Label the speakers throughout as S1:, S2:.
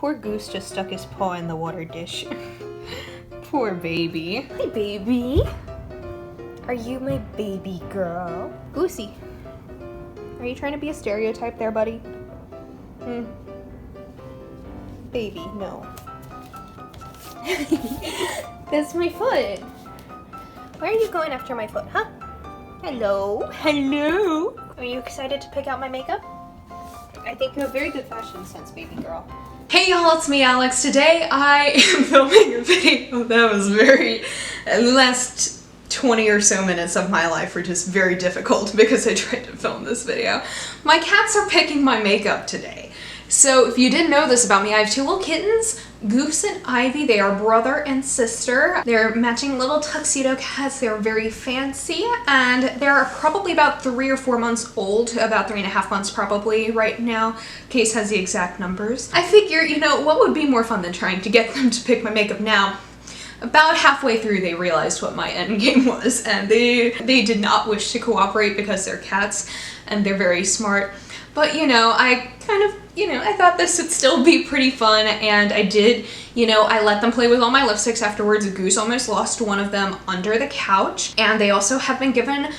S1: Poor Goose just stuck his paw in the water dish. Poor baby. Hey, baby. Are you my baby girl? Goosey, are you trying to be a stereotype there, buddy? Baby, no. That's my foot. Where are you going after my foot, huh? Hello? Hello? Are you excited to pick out my makeup? I think you have very good fashion sense, baby girl.
S2: Hey y'all, it's me, Alex. Today I am filming a video that was the last 20 or so minutes of my life were just very difficult because I tried to film this video. My cats are picking my makeup today. So if you didn't know this about me, I have two little kittens, Goose and Ivy. They are brother and sister. They're matching little tuxedo cats. They're very fancy, and they're probably about 3 or 4 months old, about 3.5 months probably right now. Case has the exact numbers. I figure, you know, what would be more fun than trying to get them to pick my makeup now? About halfway through, they realized what my end game was, and they did not wish to cooperate because they're cats and they're very smart. But, you know, I kind of, I thought this would still be pretty fun, and I did, I let them play with all my lipsticks afterwards. Goose almost lost one of them under the couch, and they also have been given,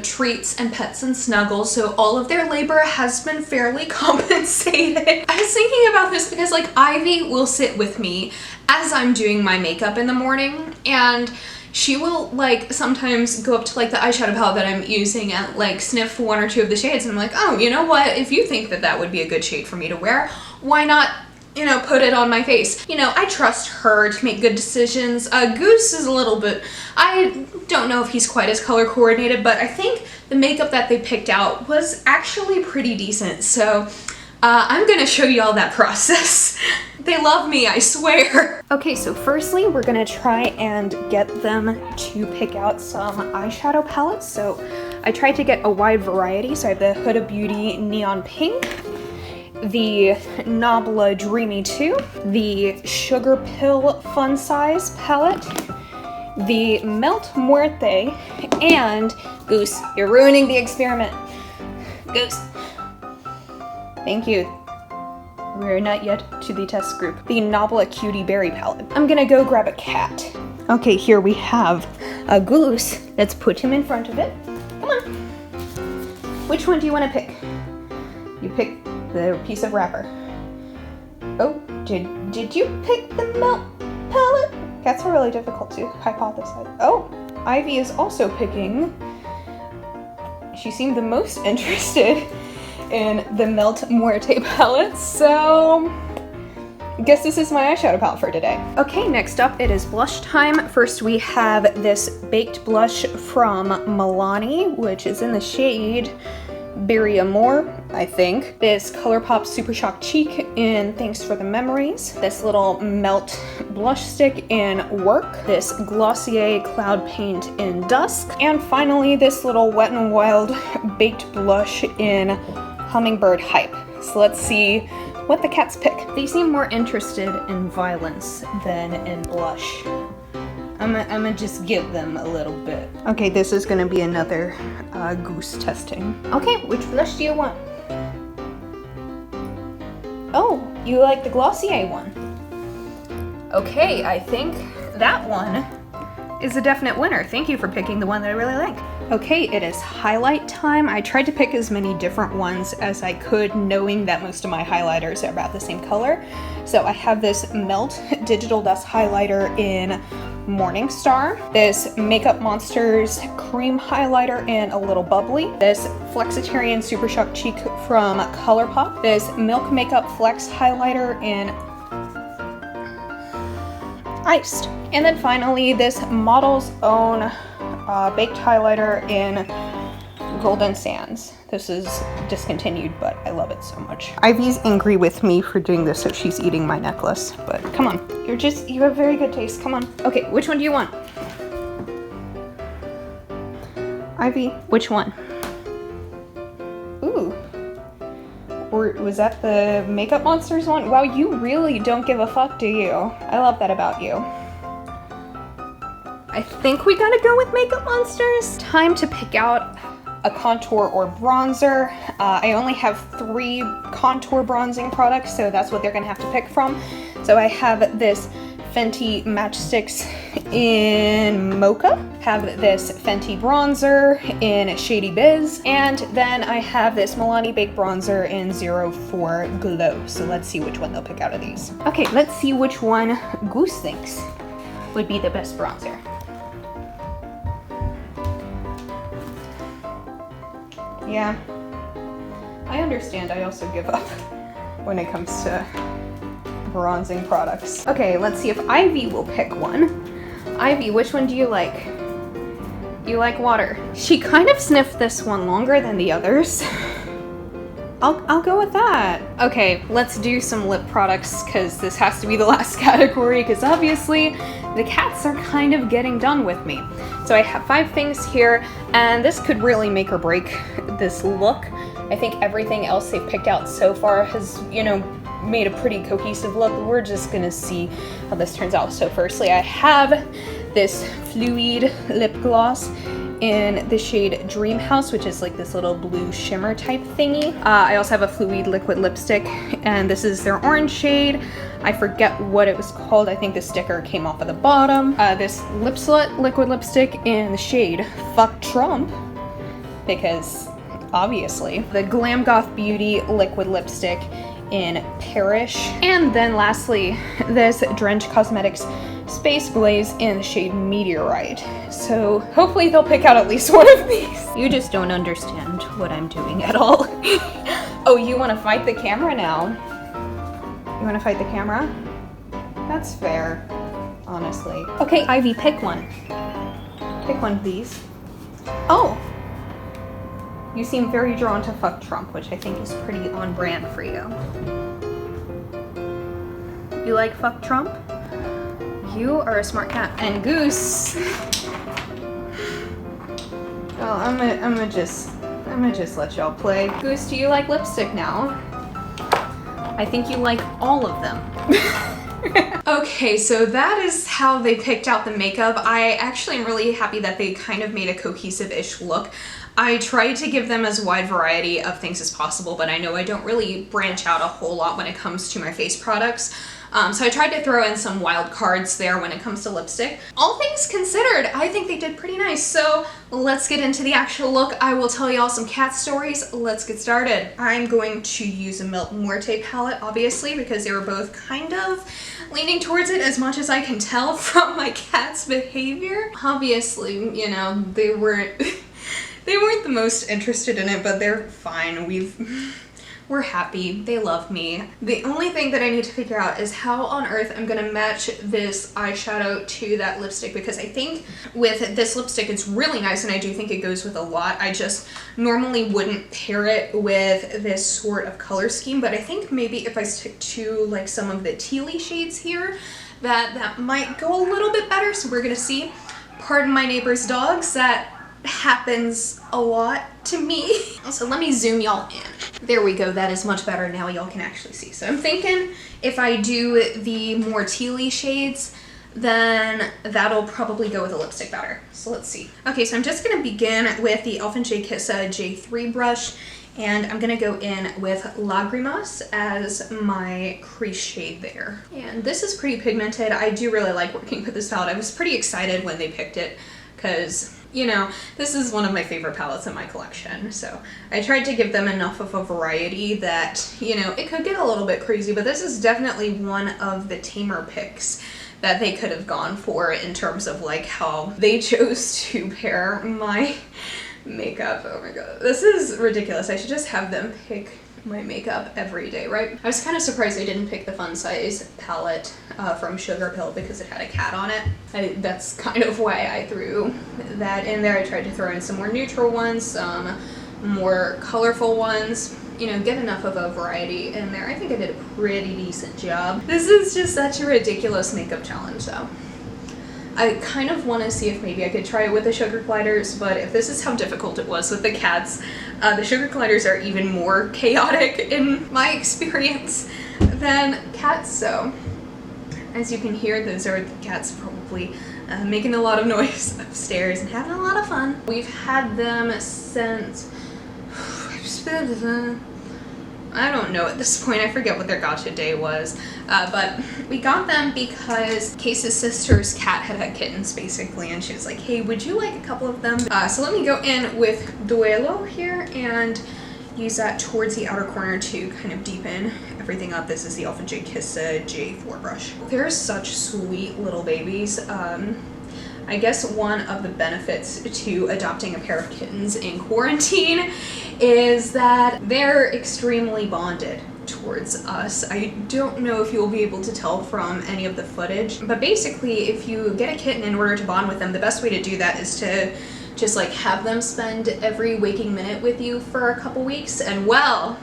S2: treats and pets and snuggles, so all of their labor has been fairly compensated. I was thinking about this because, like, Ivy will sit with me as I'm doing my makeup in the morning, and she will, like, sometimes go up to, like, the eyeshadow palette that I'm using and, like, sniff 1 or 2 of the shades, and I'm like, oh, you know what, if you think that that would be a good shade for me to wear, why not, put it on my face? I trust her to make good decisions. Goose is a little bit, I don't know if he's quite as color coordinated, but I think the makeup that they picked out was actually pretty decent, so I'm gonna show you all that process. They love me, I swear. Okay, so firstly, we're gonna try and get them to pick out some eyeshadow palettes. So I tried to get a wide variety. So I have the Huda Beauty Neon Pink, the Nabla Dreamy 2, the Sugar Pill Fun Size palette, the Melt Muerte, and Goose, you're ruining the experiment. Goose. Thank you. We're not yet to the test group. The Nabla Cutie Berry palette. I'm gonna go grab a cat. Okay, here we have a Goose. Let's put him in front of it. Come on. Which one do you want to pick? You pick the piece of wrapper. Oh, did you pick the Melt palette? Cats are really difficult to hypothesize. Oh, Ivy is also picking. She seemed the most interested in the Melt Muerte palette, so I guess this is my eyeshadow palette for today. Okay, next up it is blush time. First we have this baked blush from Milani, which is in the shade Berry Amore, I think. This ColourPop Super Shock Cheek in Thanks for the Memories. This little Melt blush stick in Work. This Glossier Cloud Paint in Dusk. And finally this little Wet n Wild baked blush in Hummingbird Hype. So let's see what the cats pick. They seem more interested in violence than in blush. I'm gonna just give them a little bit. Okay, this is gonna be another Goose testing. Okay, which blush do you want? Oh, you like the Glossier one. Okay, I think that one is a definite winner. Thank you for picking the one that I really like. Okay, it is highlight time. I tried to pick as many different ones as I could, knowing that most of my highlighters are about the same color. So I have this Melt Digital Dust Highlighter in Morningstar, this Makeup Monsters Cream Highlighter in A Little Bubbly, this Flexitarian Super Shock Cheek from ColourPop, this Milk Makeup Flex Highlighter in Iced, and then finally this Model's Own baked highlighter in Golden Sands. This is discontinued, but I love it so much. Ivy's angry with me for doing this, so she's eating my necklace, but come on. You have very good taste, come on. Okay, which one do you want? Ivy, which one? Ooh. Or was that the Makeup Monsters one? Wow, you really don't give a fuck, do you? I love that about you. I think we gotta go with Makeup Monsters. Time to pick out
S1: a contour or bronzer. I only have 3 contour bronzing products, so that's what they're gonna have to pick from. So I have this Fenty Matchsticks in Mocha, have this Fenty bronzer in Shady Biz, and then I have this Milani Baked bronzer in 04 Glow. So let's see which one they'll pick out of these. Okay, let's see which one Goose thinks would be the best bronzer. Yeah, I understand. I also give up when it comes to bronzing products. Okay, let's see if Ivy will pick one. Ivy, which one do you like? You like water. She kind of sniffed this one longer than the others. I'll go with that. Okay, let's do some lip products because this has to be the last category because obviously the cats are kind of getting done with me. So I have 5 things here and this could really make or break this look. I think everything else they've picked out so far has, you know, made a pretty cohesive look. We're just gonna see how this turns out. So firstly, I have this Fluid lip gloss in the shade Dream House, which is like this little blue shimmer type thingy. I also have a Fluid liquid lipstick, and this is their orange shade. I forget what it was called. I think the sticker came off of the bottom. This Lip Slut liquid lipstick in the shade Fuck Trump, because obviously. The Glam Goth Beauty liquid lipstick in Perish. And then lastly, this Drench Cosmetics Space Glaze in the shade Meteorite. So hopefully they'll pick out at least one of these. You just don't understand what I'm doing at all. Oh, you want to fight the camera now? You want to fight the camera? That's fair, honestly. Okay, Ivy, pick one. Pick one of these. Oh! You seem very drawn to Fuck Trump, which I think is pretty on brand for you. You like Fuck Trump? You are a smart cat. And Goose. Well, I'm gonna just let y'all play. Goose, do you like lipstick now? I think you like all of them.
S2: Okay, so that is how they picked out the makeup. I actually am really happy that they kind of made a cohesive-ish look. I tried to give them as wide variety of things as possible, but I know I don't really branch out a whole lot when it comes to my face products. So I tried to throw in some wild cards there when it comes to lipstick. All things considered, I think they did pretty nice. So let's get into the actual look. I will tell y'all some cat stories. Let's get started. I'm going to use a Milk Muerte palette, obviously, because they were both kind of leaning towards it as much as I can tell from my cat's behavior. Obviously, you know, they weren't the most interested in it, but they're fine. We're happy. They love me. The only thing that I need to figure out is how on earth I'm gonna match this eyeshadow to that lipstick, because I think with this lipstick it's really nice and I do think it goes with a lot. I just normally wouldn't pair it with this sort of color scheme, but I think maybe if I stick to like some of the tealy shades here, that might go a little bit better. So we're gonna see. Pardon my neighbor's dogs, that happens a lot to me. So let me zoom y'all in. There we go, that is much better. Now y'all can actually see. So I'm thinking if I do the more tealy shades, then that'll probably go with the lipstick better. So let's see. Okay, so I'm just gonna begin with the Elf & J Kissa J3 brush, and I'm gonna go in with Lagrimas as my crease shade there. And this is pretty pigmented. I do really like working with this palette. I was pretty excited when they picked it because, you know, this is one of my favorite palettes in my collection. So I tried to give them enough of a variety that, you know, it could get a little bit crazy, but this is definitely one of the tamer picks that they could have gone for in terms of like how they chose to pair my makeup. Oh my god, this is ridiculous. I should just have them pick my makeup every day, right? I was kind of surprised they didn't pick the Fun Size palette from Sugar Pill because it had a cat on it. That's kind of why I threw that in there. I tried to throw in some more neutral ones, some more colorful ones, you know, get enough of a variety in there. I think I did a pretty decent job. This is just such a ridiculous makeup challenge though. I kind of want to see if maybe I could try it with the sugar gliders, but if this is how difficult it was with the cats, the sugar gliders are even more chaotic in my experience than cats, so as you can hear, those are the cats probably making a lot of noise upstairs and having a lot of fun. We've had them since, I don't know at this point, I forget what their gotcha day was, but we got them because Case's sister's cat had kittens basically, and she was like, hey, would you like a couple of them? So let me go in with Duelo here and use that towards the outer corner to kind of deepen everything up. This is the Alpha J Kiss J4 brush. They're such sweet little babies. I guess one of the benefits to adopting a pair of kittens in quarantine is that they're extremely bonded towards us. I don't know if you'll be able to tell from any of the footage, but basically if you get a kitten in order to bond with them, the best way to do that is to just like have them spend every waking minute with you for a couple weeks, and well,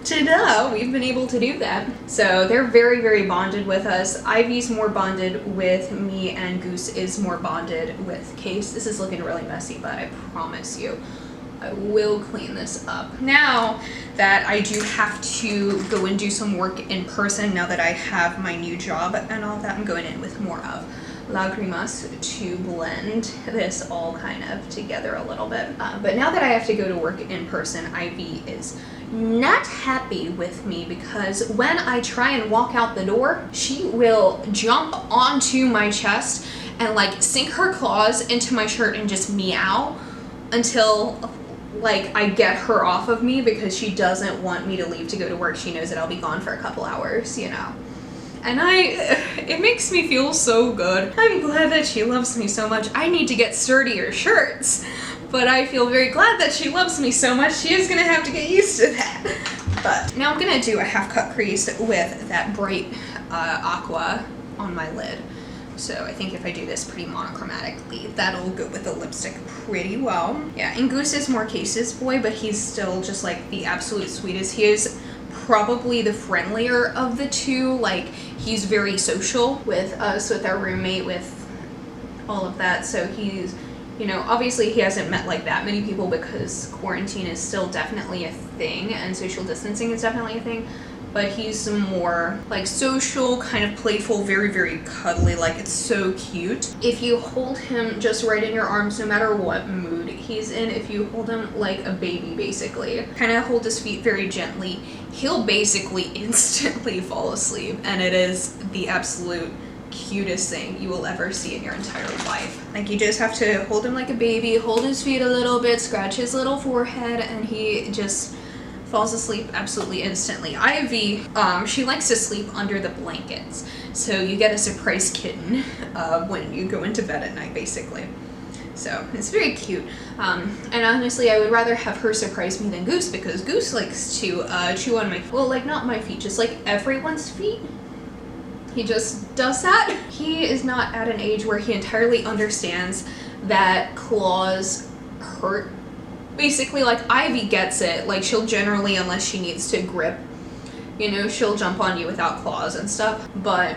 S2: ta-da, we've been able to do that. So they're very, very bonded with us. Ivy's more bonded with me, and Goose is more bonded with Case. This is looking really messy, but I promise you, I will clean this up. Now that I do have to go and do some work in person, now that I have my new job and all that, I'm going in with more of Lagrimas to blend this all kind of together a little bit. But now that I have to go to work in person, Ivy is not happy with me because when I try and walk out the door, she will jump onto my chest and like sink her claws into my shirt and just meow until like I get her off of me, because she doesn't want me to leave to go to work. She knows that I'll be gone for a couple hours, you know. And it makes me feel so good. I'm glad that she loves me so much. I need to get sturdier shirts, but I feel very glad that she loves me so much. She is gonna have to get used to that. But now I'm gonna do a half cut crease with that bright aqua on my lid. So I think if I do this pretty monochromatically, that'll go with the lipstick pretty well. Yeah, and Goose is more Case's boy, but he's still just like the absolute sweetest. He is probably the friendlier of the two. Like, he's very social with us, with our roommate, with all of that. So he's, you know, obviously he hasn't met like that many people because quarantine is still definitely a thing and social distancing is definitely a thing. But he's more like social, kind of playful, very, very cuddly. Like, it's so cute. If you hold him just right in your arms, no matter what mood he's in, if you hold him like a baby, basically, kind of hold his feet very gently, he'll basically instantly fall asleep. And it is the absolute cutest thing you will ever see in your entire life. Like, you just have to hold him like a baby, hold his feet a little bit, scratch his little forehead, and he just falls asleep absolutely instantly. Ivy, she likes to sleep under the blankets, so you get a surprise kitten when you go into bed at night, basically. So it's very cute. And honestly, I would rather have her surprise me than Goose, because Goose likes to chew on my, well, like not my feet, just like everyone's feet. He just does that. He is not at an age where he entirely understands that claws hurt. Basically, like, Ivy gets it. Like, she'll generally, unless she needs to grip, you know, she'll jump on you without claws and stuff. But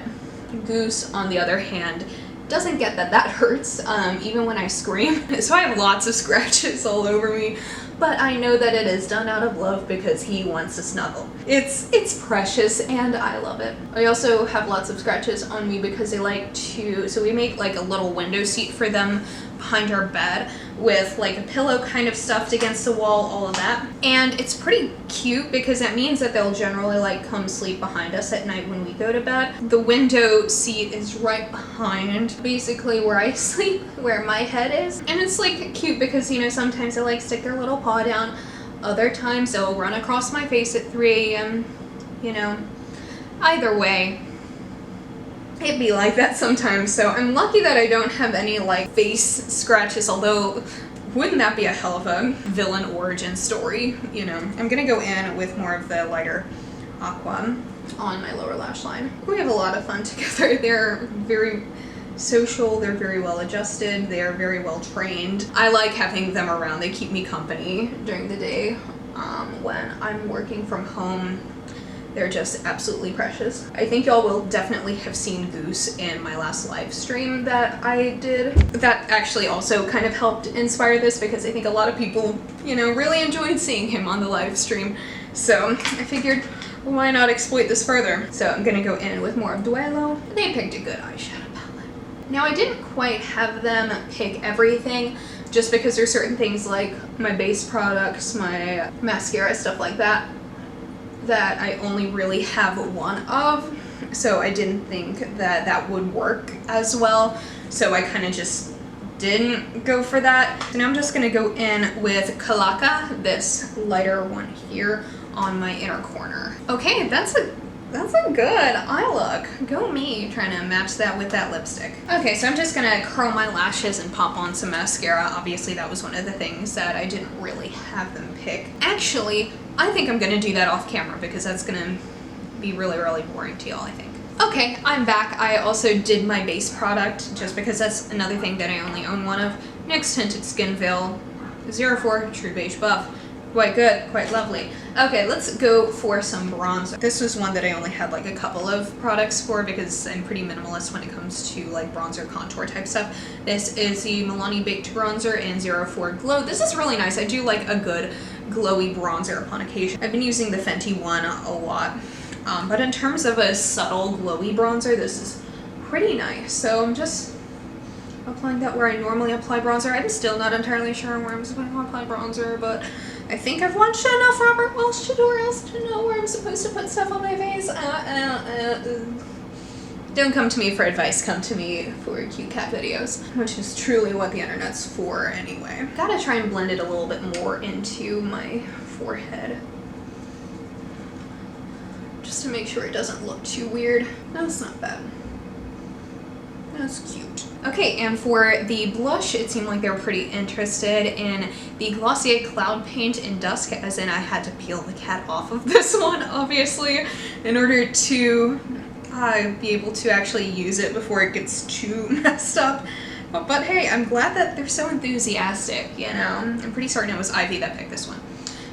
S2: Goose, on the other hand, doesn't get that that hurts, even when I scream. So I have lots of scratches all over me, but I know that it is done out of love because he wants to snuggle. It's precious and I love it. I also have lots of scratches on me because they like to, so we make like a little window seat for them behind our bed with like a pillow kind of stuffed against the wall, all of that. And it's pretty cute because that means that they'll generally like come sleep behind us at night when we go to bed. The window seat is right behind basically where I sleep, where my head is. And it's like cute because, you know, sometimes they like stick their little paw down. Other times they'll run across my face at 3 a.m. You know, either way, it'd be like that sometimes. So I'm lucky that I don't have any like face scratches, although wouldn't that be a hell of a villain origin story, you know. I'm gonna go in with more of the lighter aqua on my lower lash line. We have a lot of fun together. They're very social, they're very well adjusted, they're very well trained. I like having them around. They keep me company during the day. When I'm working from home, they're just absolutely precious. I think y'all will definitely have seen Goose in my last live stream that I did. That actually also kind of helped inspire this because I think a lot of people, you know, really enjoyed seeing him on the live stream. So I figured, why not exploit this further? So I'm gonna go in with more of Duelo. They picked a good eyeshadow palette. Now I didn't quite have them pick everything just because there's certain things like my base products, my mascara, stuff like that, that I only really have one of. So I didn't think that that would work as well. So I kind of just didn't go for that. So now I'm just gonna go in with Kalaka, this lighter one here on my inner corner. Okay, that's a good eye look. Go me, trying to match that with that lipstick. Okay, so I'm just gonna curl my lashes and pop on some mascara. Obviously that was one of the things that I didn't really have them pick. Actually, I think I'm gonna do that off camera because that's gonna be really, really boring to y'all, I think. Okay, I'm back. I also did my base product just because that's another thing that I only own one of. NYX Tinted Skin Veil 04 True Beige Buff. Quite good, quite lovely. Okay, let's go for some bronzer. This was one that I only had like a couple of products for because I'm pretty minimalist when it comes to like bronzer contour type stuff. This is the Milani Baked Bronzer in 04 Glow. This is really nice. I do like a good glowy bronzer upon occasion. I've been using the Fenty one a lot. But in terms of a subtle glowy bronzer, this is pretty nice. So I'm just applying that where I normally apply bronzer. I'm still not entirely sure where I'm supposed to apply bronzer, but I think I've watched enough Robert Welch tutorials to know where I'm supposed to put stuff on my face. Don't come to me for advice, come to me for cute cat videos, which is truly what the internet's for anyway. Gotta try and blend it a little bit more into my forehead, just to make sure it doesn't look too weird. That's not bad. That's cute. Okay, and for the blush, it seemed like they were pretty interested in the Glossier Cloud Paint in Dusk, as in I had to peel the cat off of this one, obviously, in order to be able to actually use it before it gets too messed up. But hey, I'm glad that they're so enthusiastic, you know? I'm pretty certain it was Ivy that picked this one.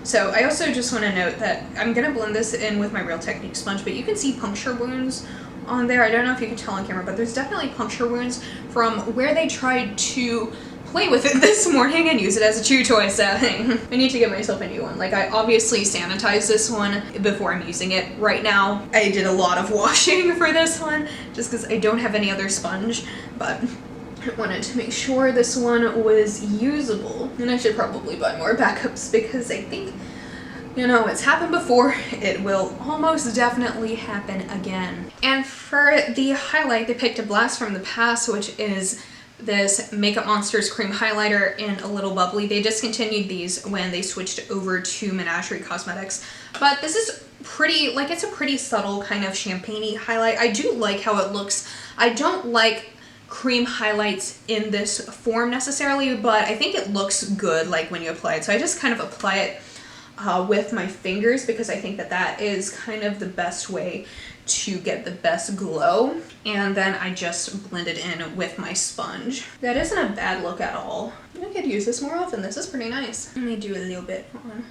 S2: So I also just want to note that I'm going to blend this in with my Real Technique sponge, but you can see puncture wounds on there. I don't know if you can tell on camera, but there's definitely puncture wounds from where they tried to play with it this morning and use it as a chew toy, so I need to get myself a new one. Like, I obviously sanitized this one before I'm using it. Right now, I did a lot of washing for this one, just because I don't have any other sponge, but I wanted to make sure this one was usable. And I should probably buy more backups because I think, you know, it's happened before, it will almost definitely happen again. And for the highlight, they picked a blast from the past, which is this Makeup Monsters cream highlighter in a little bubbly. They discontinued these when they switched over to Menagerie Cosmetics, but this is pretty, like, it's a pretty subtle kind of champagne-y highlight. I do like how it looks. I don't like cream highlights in this form necessarily, but I think it looks good like when you apply it. So I just kind of apply it with my fingers because I think that that is kind of the best way to get the best glow, and then I just blend it in with my sponge. That isn't a bad look at all. I could use this more often. This is pretty nice. Let me do a little bit on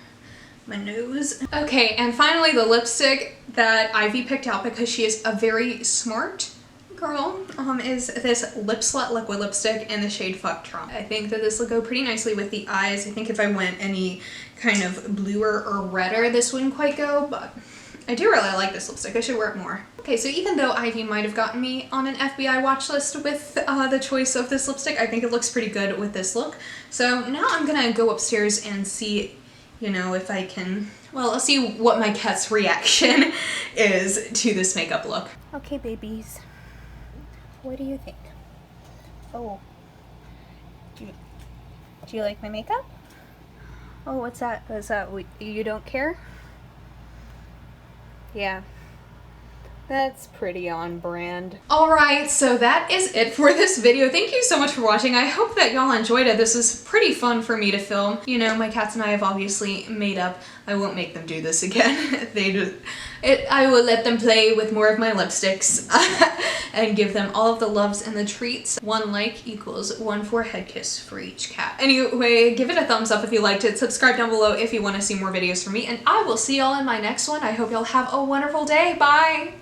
S2: my nose. Okay, and finally the lipstick that Ivy picked out because she is a very smart girl, is this Lip Slut liquid lipstick in the shade Fuck Trump. I think that this will go pretty nicely with the eyes. I think if I went any kind of bluer or redder, this wouldn't quite go, but I do really like this lipstick. I should wear it more. Okay, so even though Ivy might have gotten me on an FBI watch list with the choice of this lipstick, I think it looks pretty good with this look. So now I'm gonna go upstairs and see, you know, if I can, well, I'll see what my cat's reaction is to this makeup look.
S1: Okay, babies. What do you think? Oh. Do you like my makeup? Oh, what's that? Is that you don't care? Yeah. That's pretty on brand.
S2: Alright, so that is it for this video. Thank you so much for watching. I hope that y'all enjoyed it. This was pretty fun for me to film. You know, my cats and I have obviously made up. I won't make them do this again. I will let them play with more of my lipsticks and give them all of the loves and the treats. 1 like equals 1 forehead kiss for each cat. Anyway, give it a thumbs up if you liked it. Subscribe down below if you want to see more videos from me, and I will see y'all in my next one. I hope y'all have a wonderful day. Bye!